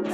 I'm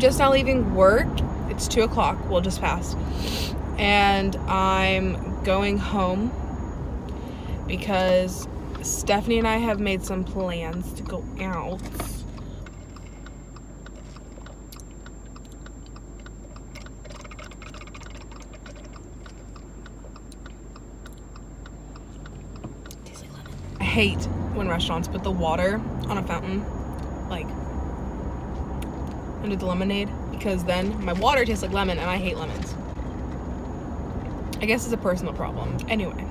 just now leaving work. It's 2 o'clock, well, just passed, and I'm going home because Stephanie and I have made some plans to go out. I hate when restaurants put the water on a fountain, like under the lemonade, because then my water tastes like lemon and I hate lemons. I guess it's a personal problem. Anyway.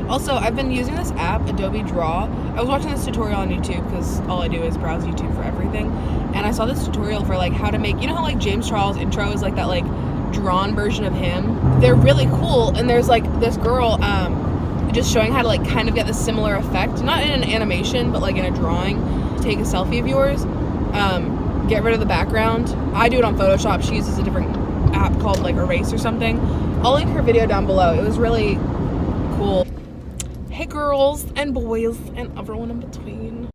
Also, I've been using this app, Adobe Draw. I was watching this tutorial on YouTube because all I do is browse YouTube for everything. And I saw this tutorial for like how to make, you know how like James Charles' intro is like that like drawn version of him? They're really cool, and there's like this girl just showing how to like kind of get the similar effect, not in an animation, but like in a drawing. Take a selfie of yours, get rid of the background. I do it on Photoshop. She uses a different app called like Erase or something. I'll link her video down below. It was really cool. Hey girls and boys and everyone in between.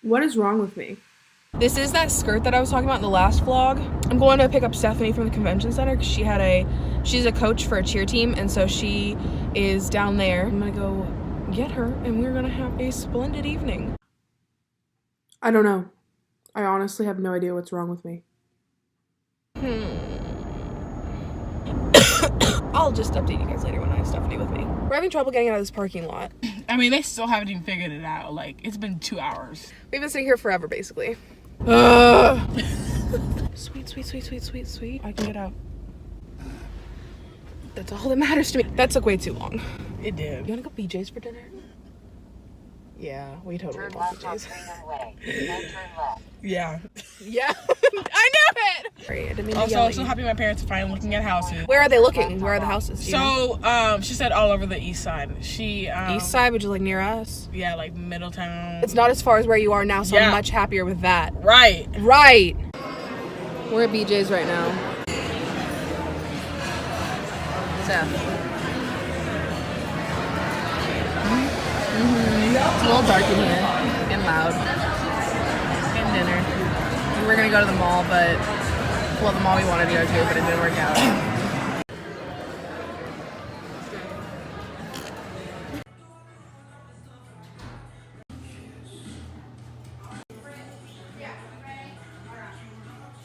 What is wrong with me? This is that skirt that I was talking about in the last vlog. I'm going to pick up Stephanie from the convention center because she's a coach for a cheer team, and so she is down there. I'm gonna go get her and we're gonna have a splendid evening. I don't know. I honestly have no idea what's wrong with me. I'll just update you guys later when I have Stephanie with me. We're having trouble getting out of this parking lot. I mean, they still haven't even figured it out. Like, it's been 2 hours. We've been sitting here forever, basically. Sweet, sweet, sweet, sweet, sweet, sweet. I can get out. That's all that matters to me. That took way too long. It did. You wanna go BJ's for dinner? Yeah, we totally went to BJ's. Yeah. Yeah, I knew it! Sorry, I didn't mean to Also, yell I'm at so you. happy my parents are finally looking at houses. Where are they looking? Where are the houses? Do you know? So, she said all over the east side. East side, which is like near us? Yeah, like Middletown. It's not as far as where you are now, so Yeah. I'm much happier with that. Right. Right! We're at BJ's right now. Seth. It's a little dark in here and loud. Getting dinner. And we're gonna go to the mall, but well, the mall we wanted to go to, but it didn't work out.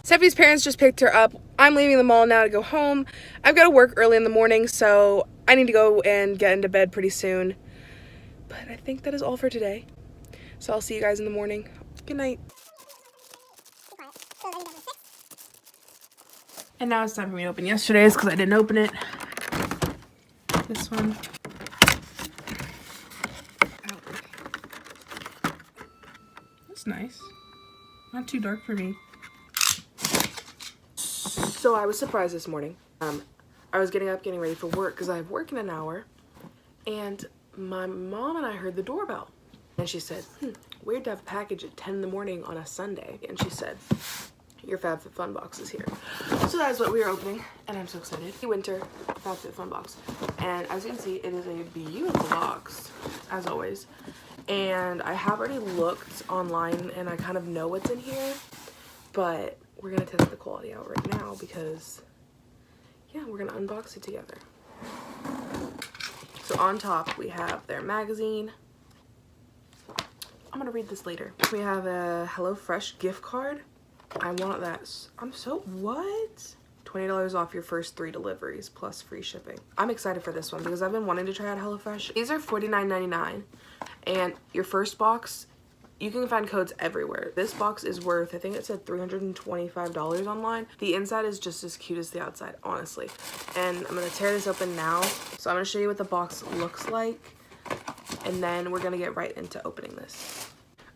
Stephanie's parents just picked her up. I'm leaving the mall now to go home. I've got to work early in the morning, so I need to go and get into bed pretty soon. But I think that is all for today. So I'll see you guys in the morning. Good night. And now it's time for me to open yesterday's because I didn't open it. This one. Ow. That's nice. Not too dark for me. So I was surprised this morning. I was getting up, getting ready for work because I have work in an hour. And my mom and I heard the doorbell. And she said, weird to have a package at 10 in the morning on a Sunday. And she said, your Fab Fit Fun Box is here. So that is what we are opening, and I'm so excited. Winter Fab Fit Fun Box. And as you can see, it is a beautiful box, as always. And I have already looked online, and I kind of know what's in here. But we're going to test the quality out right now because, yeah, we're going to unbox it together. So on top, we have their magazine. I'm going to read this later. We have a HelloFresh gift card. I want that. I'm so, what? $20 off your first 3 deliveries plus free shipping. I'm excited for this one because I've been wanting to try out HelloFresh. These are $49.99, and your first box, you can find codes everywhere. This box is worth, I think it said $325 online. The inside is just as cute as the outside, honestly. And I'm gonna tear this open now. So I'm gonna show you what the box looks like, and then we're gonna get right into opening this.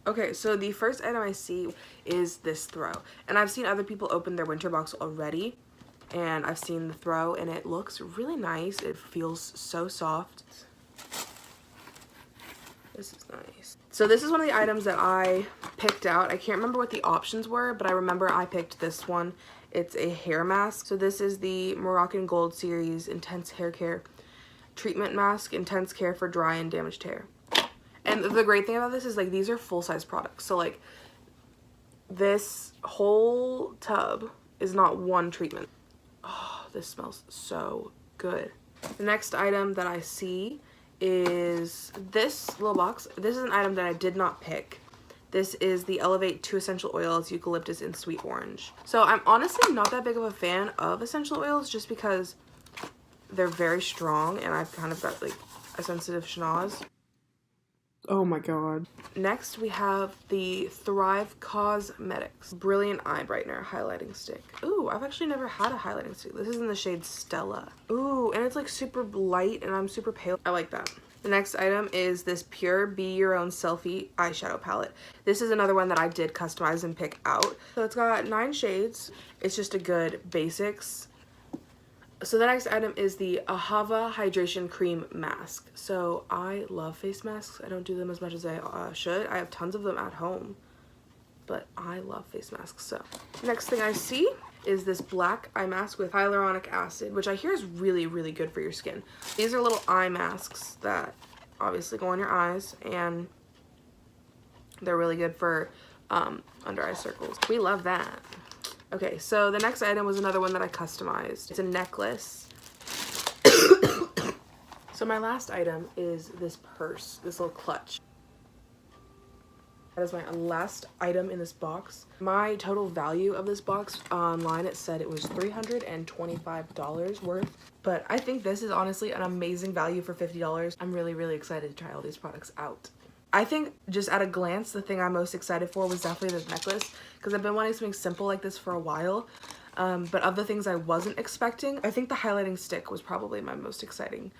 Okay, so the first item I see is this throw. And I've seen other people open their winter box already, and I've seen the throw, and it looks really nice. It feels so soft. This is nice. So this is one of the items that I picked out. I can't remember what the options were, but I remember I picked this one. It's a hair mask. So this is the Moroccan Gold Series Intense Hair Care Treatment Mask. Intense care for dry and damaged hair. And the great thing about this is like these are full-size products. So like this whole tub is not one treatment. Oh, this smells so good. The next item that I see is this little box. This is an item that I did not pick. This is the Elevate 2 essential oils, eucalyptus and sweet orange. So I'm honestly not that big of a fan of essential oils just because they're very strong and I've kind of got like a sensitive schnoz. Oh my god. Next we have the Thrive Cosmetics Brilliant Eye Brightener Highlighting Stick. Ooh, I've actually never had a highlighting stick. This is in the shade Stella. Ooh, and it's like super light and I'm super pale. I like that. The next item is this Pure Be Your Own Selfie eyeshadow palette. This is another one that I did customize and pick out. So it's got 9 shades. It's just a good basics. So the next item is the Ahava Hydration Cream Mask. So I love face masks. I don't do them as much as I should. I have tons of them at home, but I love face masks. So next thing I see is this black eye mask with hyaluronic acid, which I hear is really, really good for your skin. These are little eye masks that obviously go on your eyes, and they're really good for under eye circles. We love that. Okay, so the next item was another one that I customized. It's a necklace. So my last item is this purse, this little clutch. That is my last item in this box. My total value of this box online, it said it was $325 worth. But I think this is honestly an amazing value for $50. I'm really, really excited to try all these products out. I think just at a glance, the thing I'm most excited for was definitely this necklace because I've been wanting something simple like this for a while. But of the things I wasn't expecting, I think the highlighting stick was probably my most exciting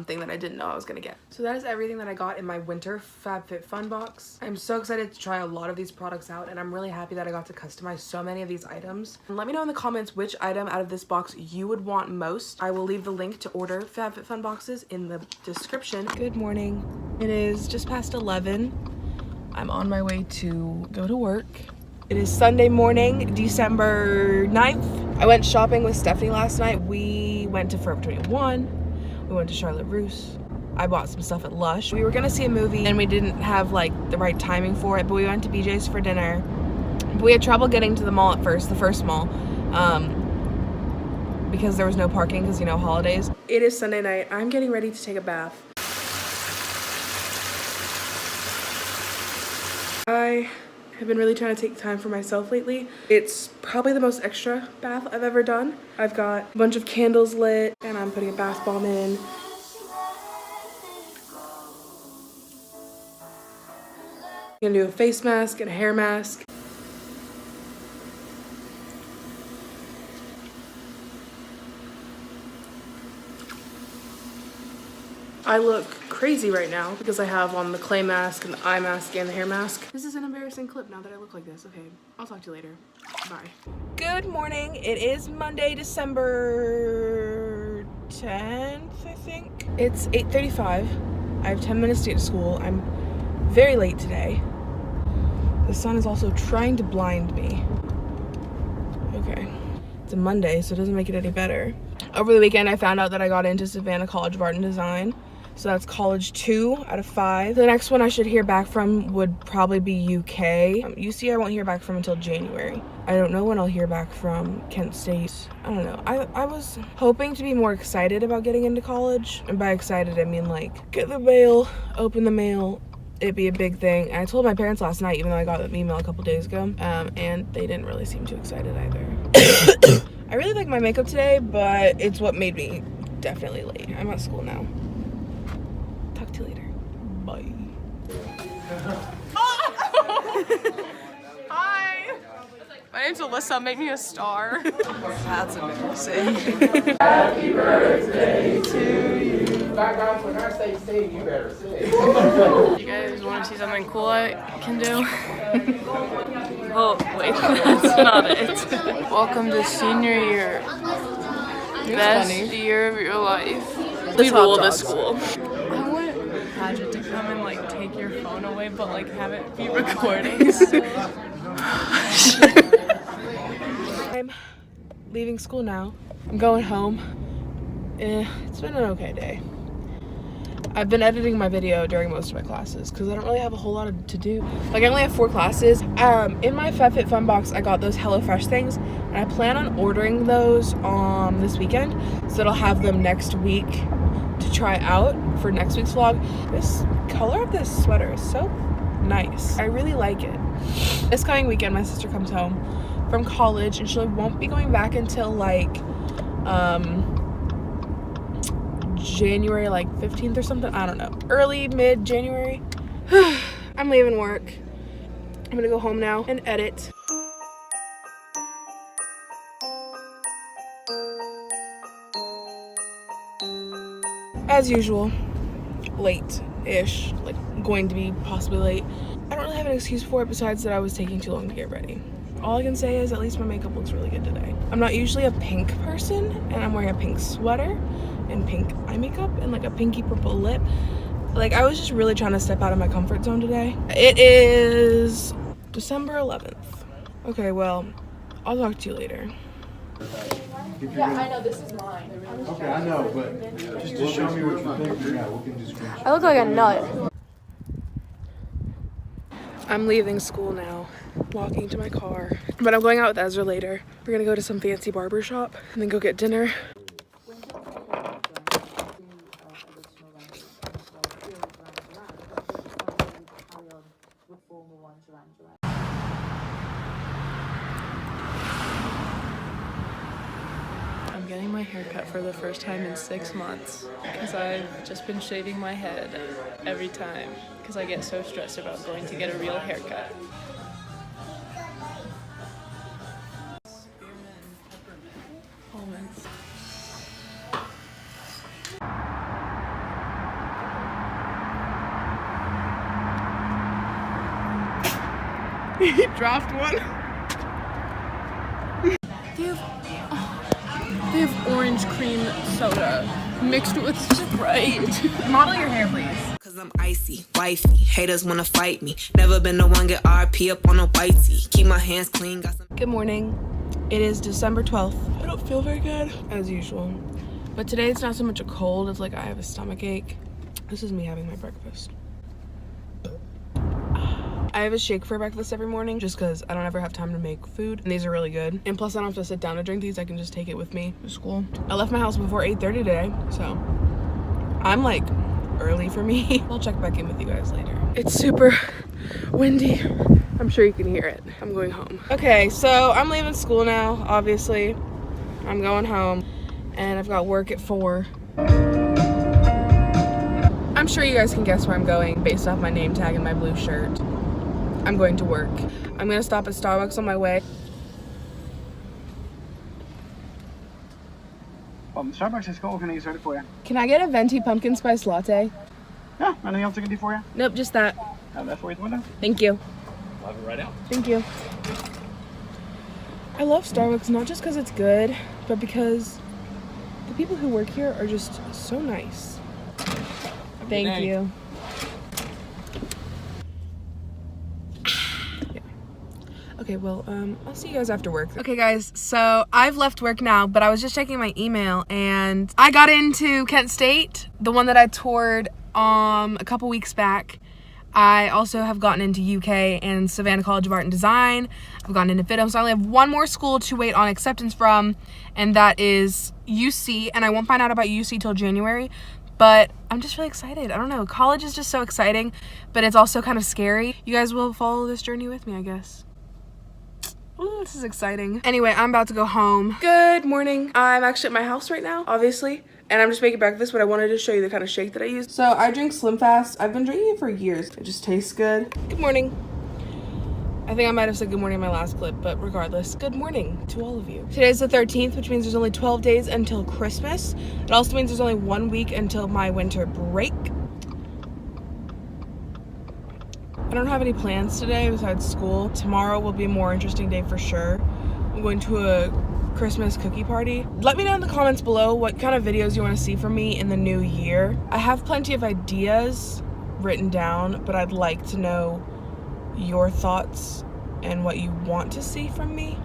thing that I didn't know I was gonna get. So that is everything that I got in my winter Fab Fit Fun box. I'm so excited to try a lot of these products out, and I'm really happy that I got to customize so many of these items. And let me know in the comments which item out of this box you would want most. I will leave the link to order Fab Fit Fun boxes in the description. Good morning. It is just past 11. I'm on my way to go to work. It is Sunday morning, December 9th. I went shopping with Stephanie last night. We went to Forever 21. We went to Charlotte Russe. I bought some stuff at Lush. We were gonna see a movie and we didn't have like the right timing for it, but we went to BJ's for dinner. But we had trouble getting to the mall at first, the first mall, because there was no parking because, you know, holidays. It is Sunday night. I'm getting ready to take a bath. I have been really trying to take time for myself lately. It's probably the most extra bath I've ever done. I've got a bunch of candles lit and I'm putting a bath bomb in. I'm gonna do a face mask and a hair mask. I look crazy right now because I have on the clay mask and the eye mask and the hair mask. This is an embarrassing clip now that I look like this. Okay, I'll talk to you later. Bye. Good morning. It is Monday, December 10th, I think. It's 8:35. I have 10 minutes to get to school. I'm very late today. The sun is also trying to blind me. Okay. It's a Monday, so it doesn't make it any better. Over the weekend, I found out that I got into Savannah College of Art and Design. So that's college 2 out of 5. The next one I should hear back from would probably be UK. UC I won't hear back from until January. I don't know when I'll hear back from Kent State. I don't know. I was hoping to be more excited about getting into college. And by excited, I mean like get the mail, open the mail. It'd be a big thing. And I told my parents last night, even though I got an email a couple days ago, and they didn't really seem too excited either. I really like my makeup today, but it's what made me definitely late. I'm at school now. Talk to you later. Bye. Hi. My name's Alyssa. Make me a star. That's embarrassing. Happy birthday to you. Background, when I say sing, you better sing. You guys want to see something cool I can do? Oh, wait, that's not it. Welcome to senior year. Best year of your life. We rule this school. I want Paget to come and like take take your phone away, but like have it be recording. I'm leaving school now. I'm going home. It's been an okay day. I've been editing my video during most of my classes because I don't really have a whole lot to do. Like I only have 4 classes. In my Fab Fit Fun Box, I got those HelloFresh things, and I plan on ordering those this weekend, so that I'll have them next week to try out for next week's vlog. This color of this sweater is so nice. I really like it. This coming weekend, my sister comes home from college, and she won't be going back until like January like 15th or something. I don't know. Early, mid-January. I'm leaving work. I'm gonna go home now and edit. As usual, late-ish, like going to be possibly late. I don't really have an excuse for it besides that I was taking too long to get ready. All I can say is at least my makeup looks really good today. I'm not usually a pink person, and I'm wearing a pink sweater and pink eye makeup and like a pinky purple lip. Like I was just really trying to step out of my comfort zone today. It is December 11th. Okay, well, I'll talk to you later. Yeah, I know, this is mine. Okay, I know, but just to show me what you think, yeah, we can just finish. I look like a nut. I'm leaving school now, walking to my car. But I'm going out with Ezra later. We're gonna go to some fancy barber shop and then go get dinner. I'm getting my hair cut for the first time in 6 months because I've just been shaving my head every time because I get so stressed about going to get a real haircut. Almonds. He dropped one. They have orange cream soda mixed with Sprite. Model your hair, please. Cause I'm icy, wifey. Haters wanna fight me. Never been the one get RP up on a whitey. Keep my hands clean, got some. Good morning. It is December 12th. I don't feel very good, as usual. But today it's not so much a cold, it's like I have a stomach ache. This is me having my breakfast. I have a shake for breakfast every morning just because I don't ever have time to make food. And these are really good. And plus I don't have to sit down to drink these. I can just take it with me to school. I left my house before 8:30 today, so I'm like early for me. I'll check back in with you guys later. It's super windy. I'm sure you can hear it. I'm going home. Okay, so I'm leaving school now, obviously. I'm going home and I've got work at 4. I'm sure you guys can guess where I'm going based off my name tag and my blue shirt. I'm going to work. I'm gonna stop at Starbucks on my way. Starbucks is cool. Can I get started for you? Can I get a venti pumpkin spice latte? Yeah, anything else I can do for you? Nope, just that. Have that for you at the window. Thank you. I'll have it right out. Thank you. I love Starbucks not just because it's good, but because the people who work here are just so nice. Thank you. Okay, well, I'll see you guys after work. Okay, guys, so I've left work now, but I was just checking my email, and I got into Kent State, the one that I toured a couple weeks back. I also have gotten into UK and Savannah College of Art and Design. I've gotten into FITM, so I only have one more school to wait on acceptance from, and that is UC, and I won't find out about UC till January. But I'm just really excited. I don't know. College is just so exciting, but it's also kind of scary. You guys will follow this journey with me, I guess. Ooh, this is exciting. Anyway, I'm about to go home. Good morning. I'm actually at my house right now, obviously, and I'm just making breakfast, but I wanted to show you the kind of shake that I use. So I drink Slim Fast. I've been drinking it for years. It just tastes good. Good morning. I think I might have said good morning in my last clip, but regardless, good morning to all of you. Today's the 13th, which means there's only 12 days until Christmas. It also means there's only 1 week until my winter break. I don't have any plans today besides school. Tomorrow will be a more interesting day for sure. I'm going to a Christmas cookie party. Let me know in the comments below what kind of videos you want to see from me in the new year. I have plenty of ideas written down, but I'd like to know your thoughts and what you want to see from me.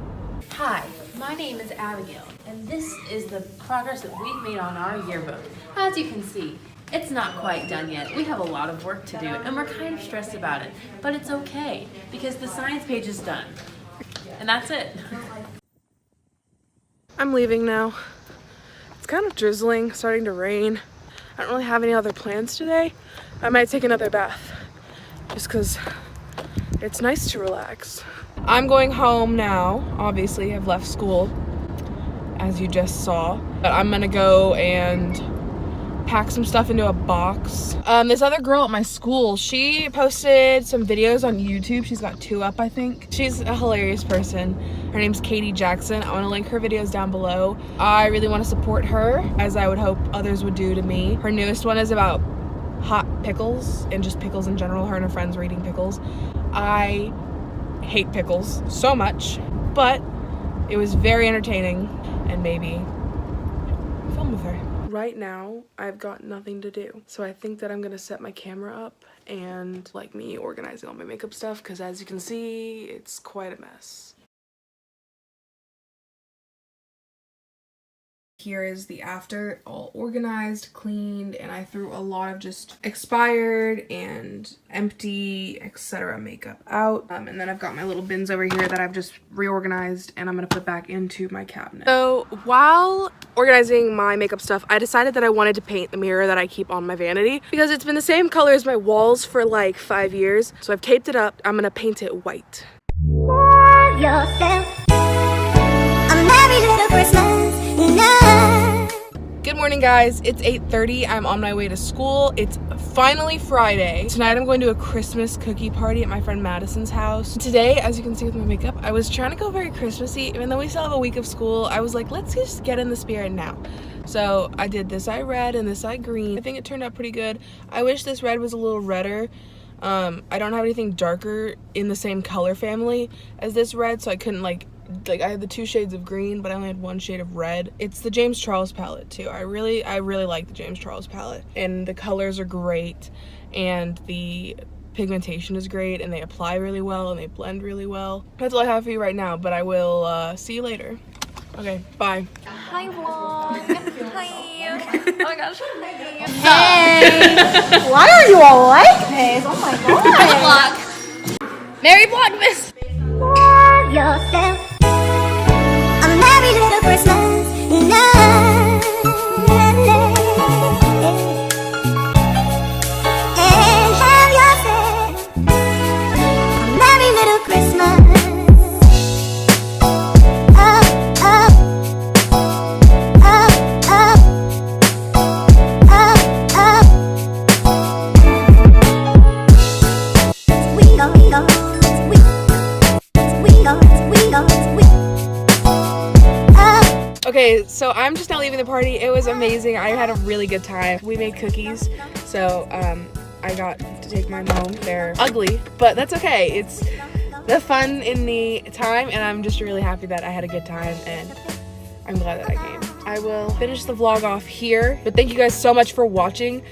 Hi, my name is Abigail, and this is the progress that we've made on our yearbook. As you can see, it's not quite done yet. We have a lot of work to do, and we're kind of stressed about it, but it's okay, because the science page is done. And that's it. I'm leaving now. It's kind of drizzling, starting to rain. I don't really have any other plans today. I might take another bath, just because it's nice to relax. I'm going home now. Obviously, I've left school, as you just saw. But I'm gonna go and pack some stuff into a box. This other girl at my school, she posted some videos on YouTube. She's got 2 up, I think. She's a hilarious person. Her name's Katie Jackson. I want to link her videos down below. I really want to support her, as I would hope others would do to me. Her newest one is about hot pickles and just pickles in general. Her and her friends were eating pickles. I hate pickles so much, but it was very entertaining, and maybe film with her. Right now, I've got nothing to do, so I think that I'm gonna set my camera up and like me organizing all my makeup stuff, because as you can see, it's quite a mess. Here is the after, all organized, cleaned, and I threw a lot of just expired and empty, etc. makeup out. And then I've got my little bins over here that I've just reorganized, and I'm gonna put back into my cabinet. So while organizing my makeup stuff, I decided that I wanted to paint the mirror that I keep on my vanity, because it's been the same color as my walls for like 5 years. So I've taped it up. I'm gonna paint it white. Love yourself. A merry little Christmas. Good morning, guys. It's 8:30. I'm on my way to school. It's finally Friday. Tonight I'm going to a Christmas cookie party at my friend Madison's house. Today, as you can see with my makeup, I was trying to go very Christmassy. Even though we still have a week of school, I was like, let's just get in the spirit now. So I did this eye red and this eye green. I think it turned out pretty good. I wish this red was a little redder. I don't have anything darker in the same color family as this red, so I couldn't like I had the 2 shades of green, but I only had 1 shade of red. It's the James Charles palette too. I really like the James Charles palette, and the colors are great, and the pigmentation is great, and they apply really well, and they blend really well. That's all I have for you right now, but I will see you later. Okay, bye. Hi vlog. Hi. Oh my gosh. Hey! Why are you all like this? Oh my god. Vlog. Merry Vlogmas. Love yourself. A merry little Christmas. And have yourself a merry little Christmas. Okay, so I'm just now leaving the party. It was amazing. I had a really good time. We made cookies, so I got to take mine home. They're ugly, but that's okay. It's the fun in the time, and I'm just really happy that I had a good time, and I'm glad that I came. I will finish the vlog off here, but thank you guys so much for watching.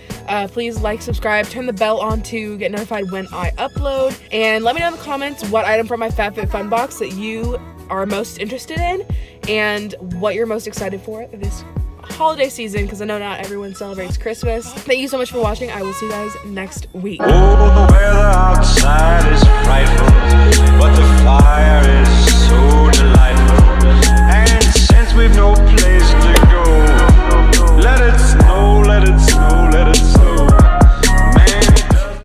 Please like, subscribe, turn the bell on to get notified when I upload, and let me know in the comments what item from my Fab Fit Fun Box that you are most interested in, and what you're most excited for this holiday season, because I know not everyone celebrates Christmas. Thank you so much for watching. I will see you guys next week. Oh, the weather outside